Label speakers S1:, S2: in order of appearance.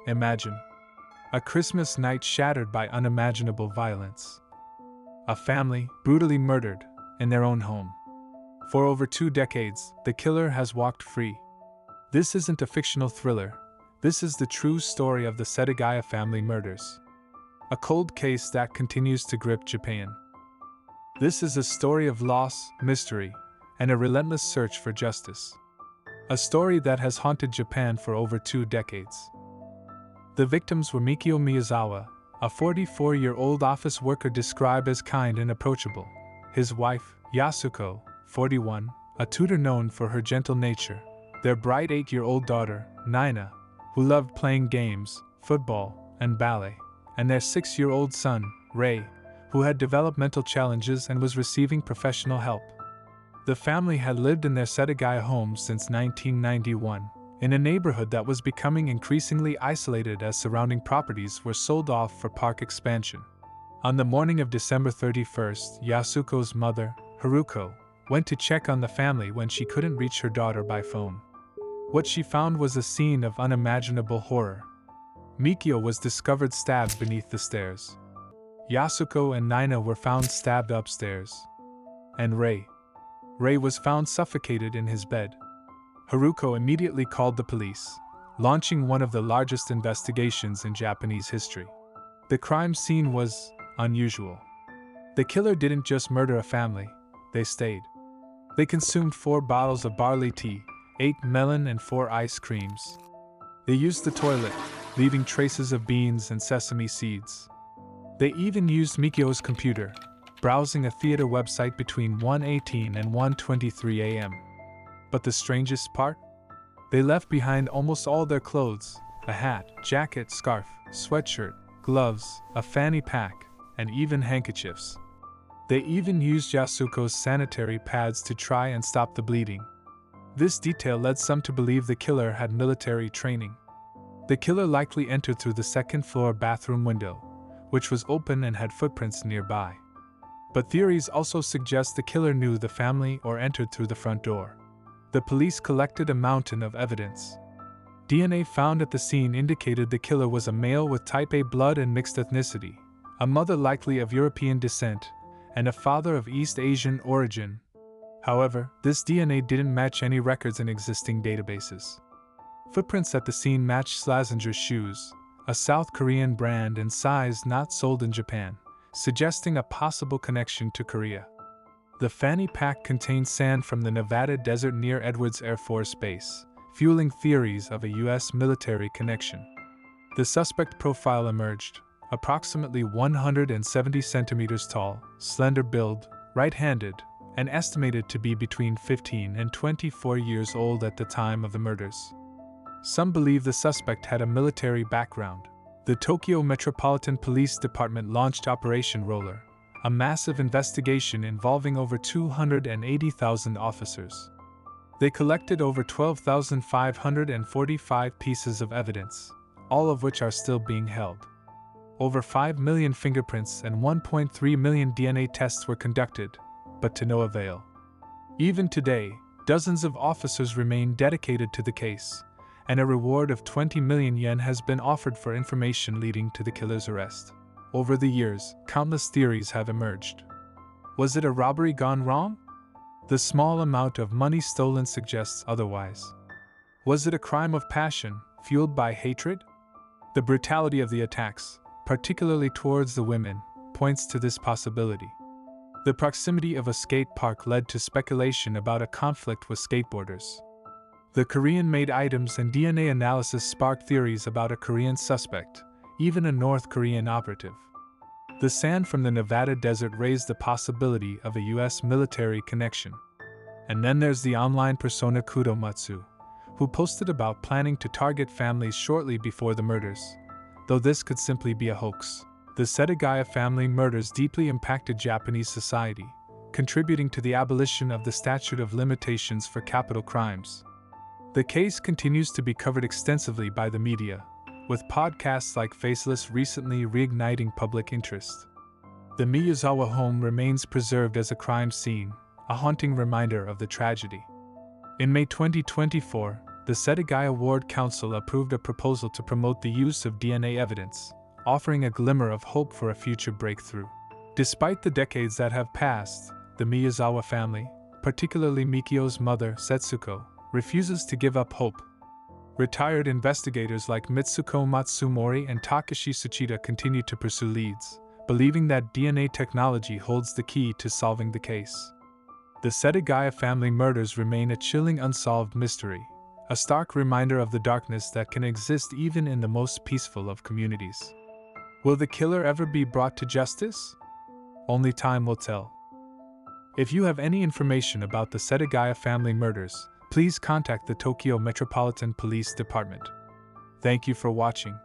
S1: Imagine a Christmas night shattered by unimaginable violence. A family brutally murdered in their own home. For over 2 decades, the killer has walked free. This isn't a fictional thriller. This is the true story of the Setagaya Family Murders. A cold case that continues to grip Japan. This is a story of loss, mystery, and a relentless search for justice. A story that has haunted Japan for over 2 decades. The victims were Mikio Miyazawa, a 44-year-old office worker described as kind and approachable. His wife, Yasuko, 41, a tutor known for her gentle nature. Their bright 8-year-old daughter, Niina, who loved playing games, football, and ballet. And their 6-year-old son, Ray, who had developmental challenges and was receiving professional help. The family had lived in their Setagaya home since 1991, in a neighborhood that was becoming increasingly isolated as surrounding properties were sold off for park expansion. On the morning of December 31st, Yasuko's mother, Haruko, went to check on the family when she couldn't reach her daughter by phone. What she found was a scene of unimaginable horror. Mikio was discovered stabbed beneath the stairs. Yasuko and Niina were found stabbed upstairs. And Ray was found suffocated in his bed. Haruko immediately called the police, launching one of the largest investigations in Japanese history. The crime scene was unusual. The killer didn't just murder a family, they stayed. They consumed 4 bottles of barley tea, 8 melon and 4 ice creams. They used the toilet, leaving traces of beans and sesame seeds. They even used Mikio's computer, browsing a theater website between 1:18 and 1:23 a.m. But the strangest part? They left behind almost all their clothes: a hat, jacket, scarf, sweatshirt, gloves, a fanny pack, and even handkerchiefs. They even used Yasuko's sanitary pads to try and stop the bleeding. This detail led some to believe the killer had military training. The killer likely entered through the second-floor bathroom window, which was open and had footprints nearby. But theories also suggest the killer knew the family or entered through the front door. The police collected a mountain of evidence. DNA found at the scene indicated the killer was a male with type A blood and mixed ethnicity, a mother likely of European descent, and a father of East Asian origin. However, this DNA didn't match any records in existing databases. Footprints at the scene matched Slazenger's shoes, a South Korean brand and size not sold in Japan, suggesting a possible connection to Korea. The fanny pack contained sand from the Nevada desert near Edwards Air Force Base, fueling theories of a U.S. military connection. The suspect profile emerged: approximately 170 centimeters tall, slender build, right-handed, and estimated to be between 15 and 24 years old at the time of the murders. Some believe the suspect had a military background. The Tokyo Metropolitan Police Department launched Operation Roller, a massive investigation involving over 280,000 officers. They collected over 12,545 pieces of evidence, all of which are still being held. Over 5 million fingerprints and 1.3 million DNA tests were conducted, but to no avail. Even today, dozens of officers remain dedicated to the case, and a reward of 20 million yen has been offered for information leading to the killer's arrest. Over the years, countless theories have emerged. Was it a robbery gone wrong? The small amount of money stolen suggests otherwise. Was it a crime of passion, fueled by hatred? The brutality of the attacks, particularly towards the women, points to this possibility. The proximity of a skate park led to speculation about a conflict with skateboarders. The Korean-made items and DNA analysis sparked theories about a Korean suspect, even a North Korean operative. The sand from the Nevada desert raised the possibility of a U.S. military connection. And then there's the online persona Kudomatsu, who posted about planning to target families shortly before the murders, though this could simply be a hoax. The Setagaya family murders deeply impacted Japanese society, contributing to the abolition of the statute of limitations for capital crimes. The case continues to be covered extensively by the media, with podcasts like Faceless recently reigniting public interest. The Miyazawa home remains preserved as a crime scene, a haunting reminder of the tragedy. In May 2024, the Setagaya Ward Council approved a proposal to promote the use of DNA evidence, offering a glimmer of hope for a future breakthrough. Despite the decades that have passed, the Miyazawa family, particularly Mikio's mother, Setsuko, refuses to give up hope. Retired investigators like Mitsuko Matsumori and Takashi Tsuchida continue to pursue leads, believing that DNA technology holds the key to solving the case. The Setagaya family murders remain a chilling unsolved mystery, a stark reminder of the darkness that can exist even in the most peaceful of communities. Will the killer ever be brought to justice? Only time will tell. If you have any information about the Setagaya family murders, please contact the Tokyo Metropolitan Police Department. Thank you for watching.